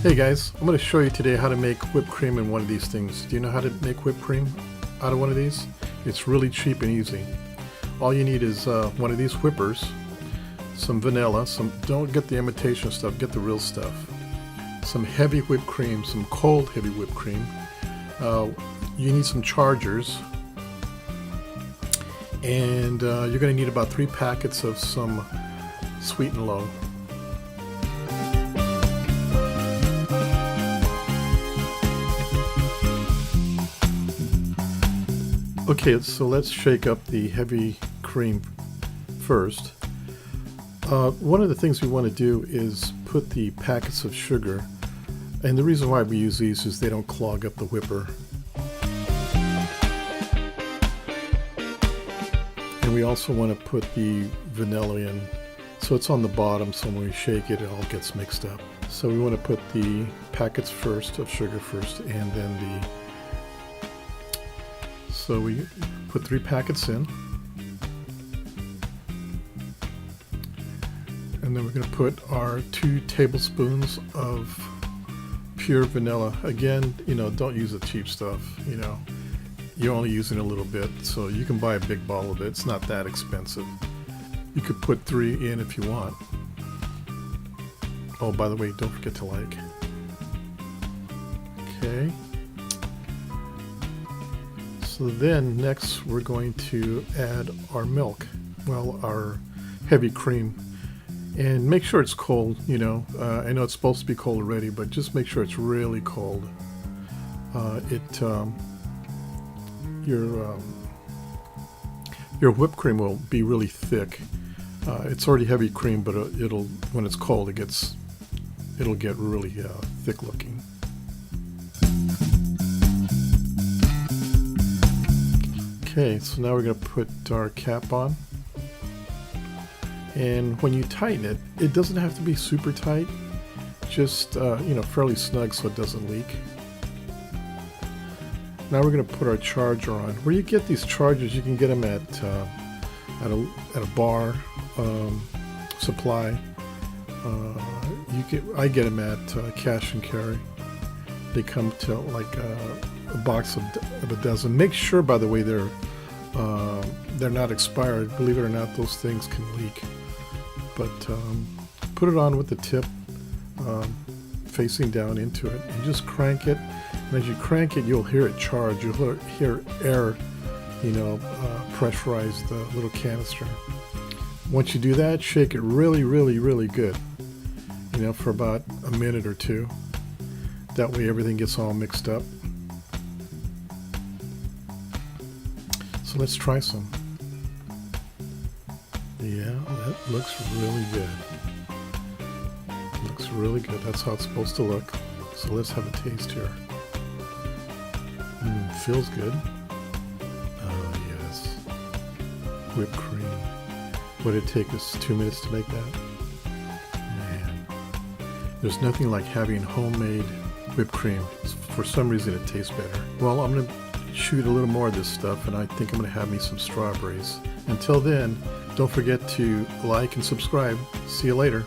Hey guys, I'm going to show you today how to make whipped cream in one of these things. Do you know how to make whipped cream out of one of these? It's really cheap and easy. All you need is one of these whippers, some vanilla, don't get the imitation stuff, get the real stuff, some heavy whipped cream, some cold heavy whipped cream. You need some chargers, and you're going to need about 3 packets of some sweet and low. Okay, so let's shake up the heavy cream first. One of the things we want to do is put the packets of sugar, and the reason why we use these is they don't clog up the whipper. And we also want to put the vanilla in, so it's on the bottom, so when we shake it, it all gets mixed up. So we want to put the packets first of sugar first, and then so we put 3 packets in, and then we're going to put our 2 tablespoons of pure vanilla. Again, don't use the cheap stuff. You're only using a little bit, so you can buy a big bottle of it. It's not that expensive. You could put 3 in if you want. Oh, by the way, don't forget to like. Okay. So then next we're going to add our milk, our heavy cream, and make sure it's cold. I know it's supposed to be cold already, but just make sure it's really cold. Your whipped cream will be really thick. It's already heavy cream, but when it's cold, it'll get really thick looking. Okay, so now we're going to put our cap on, and when you tighten it, it doesn't have to be super tight, just fairly snug so it doesn't leak. Now we're going to put our charger on. Where you get these chargers, you can get them at a bar supply. I get them at Cash and Carry. They come to like a box of a dozen. Make sure, by the way, they're not expired. Believe it or not, those things can leak. But put it on with the tip facing down into it, and just crank it. And as you crank it, you'll hear it charge. You'll hear air, pressurize the little canister. Once you do that, shake it really, really, really good. For about a minute or 2. That way everything gets all mixed up. So let's try some. Yeah, that looks really good. Looks really good. That's how it's supposed to look. So let's have a taste here. Feels good. Oh yes. Whipped cream. What did it take us 2 minutes to make that? Man. There's nothing like having homemade whipped cream. For some reason it tastes better. Well, I'm going to shoot a little more of this stuff, and I think I'm going to have me some strawberries. Until then, don't forget to like and subscribe. See you later.